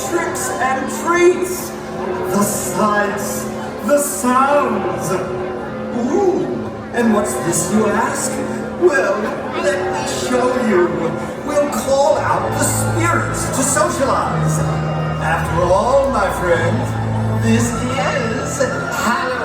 tricks and treats, the sights, the sounds. Ooh, and what's this, you ask? Well, let me show you. We'll call out the spirits to socialize. After all, my friend, this is Halloween.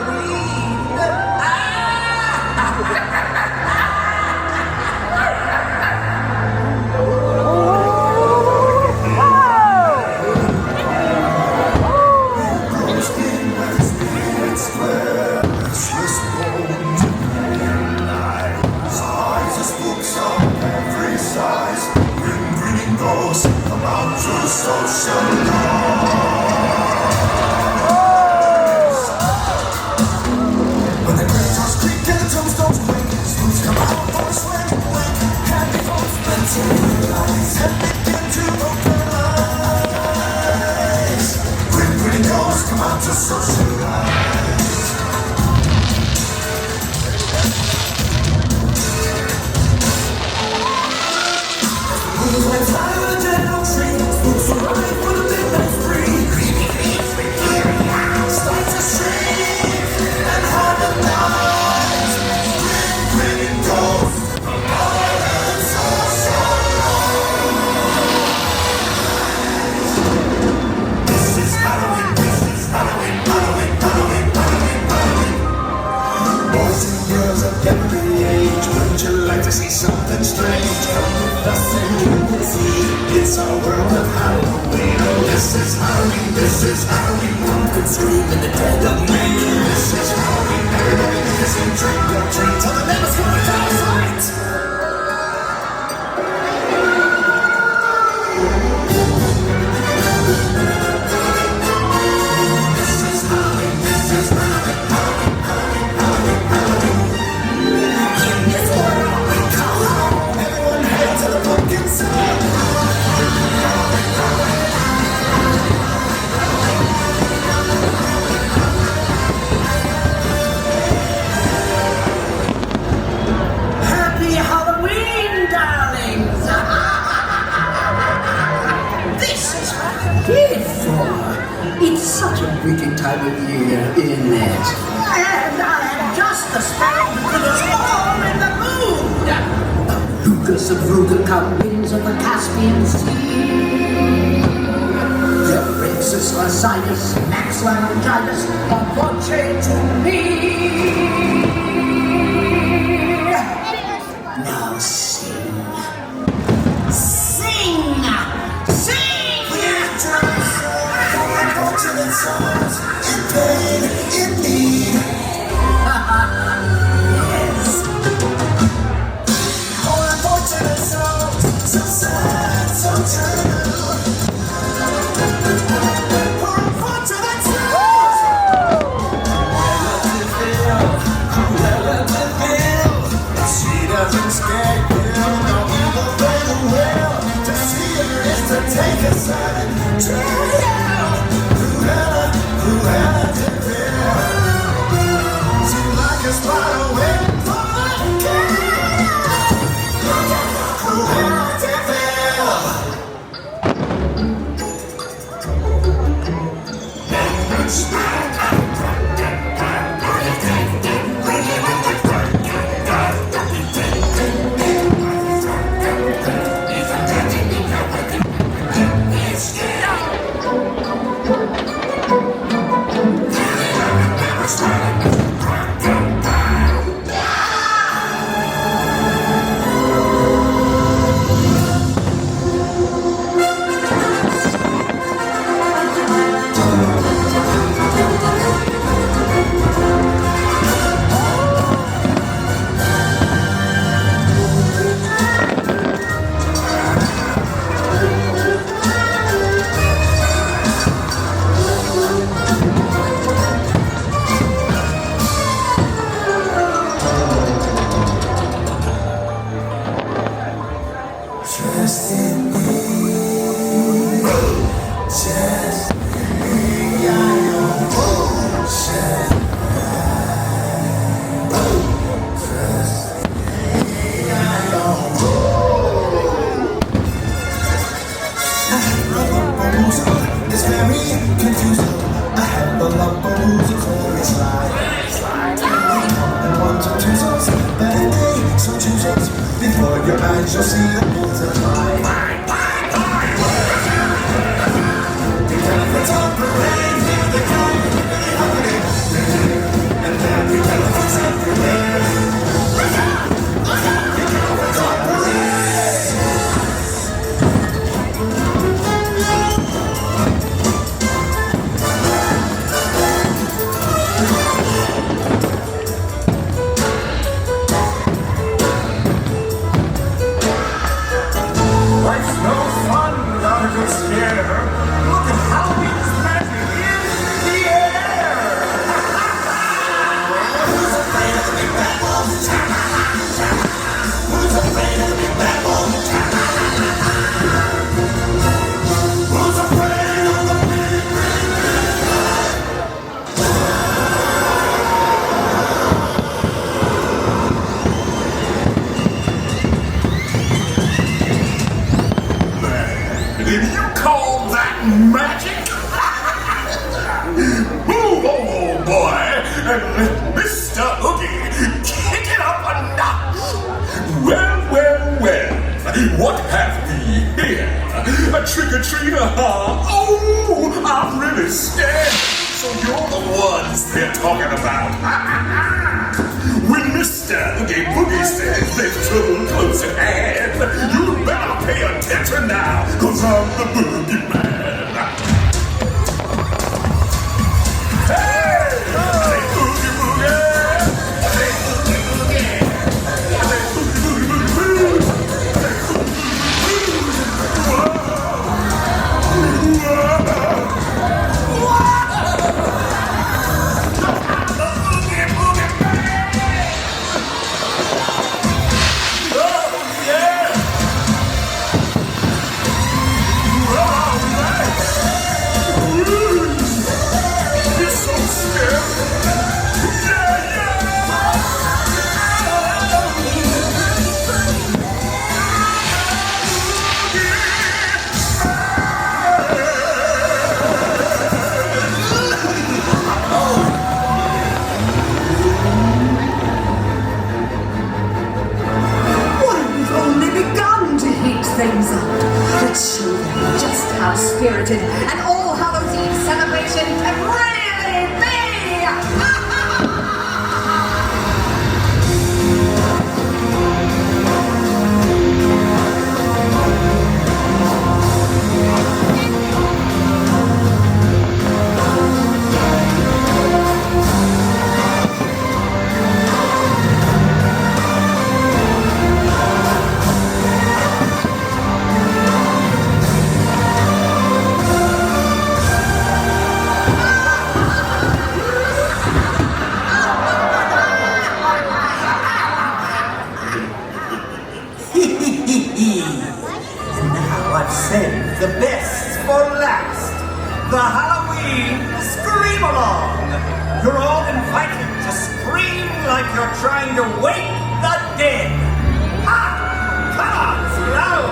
It's such a wicked time of year, isn't it? And I am just the sparrow who put us all in the mood. Lucas of Rugelkamp, winds of the Caspian Sea. The Princess Osiris, Max Laryngitis, are portrayed to me. Now sing. Sing! Sing! Unfortunate souls in pain, in need. Yes. Oh, unfortunate souls, so sad, so true. Oh, unfortunate souls. shall see the multiply. Elephants on parade, here they come, happening. And there be elephants everywhere. Elephants on parade. Life's no fun without a good scare. Look at Halloween's magic in the air. Who's afraid of the big bad wolf? Who's afraid of the big bad wolf? Who's afraid of the big You call that magic? Move, old boy, and let Mr. Oogie kick it up a notch. Well, what have we here? A trick-or-treater, huh? Oh, I'm really scared. So you're the ones they're talking about. When Mr. Oogie Boogie says there's trouble close at hand, you better pay attention now, 'cause I'm the boogeyman. Hey! Say boogie boogie! Say boogie boogie! Say boogie boogie boogie boo! Say boogie boogie things up. Let's show them just how spirited an All Hallows Eve celebration can really be! And now I've saved the best for last. The Halloween Scream-Along. You're all invited to scream like you're trying to wake the dead. Ha! Come on, it's loud.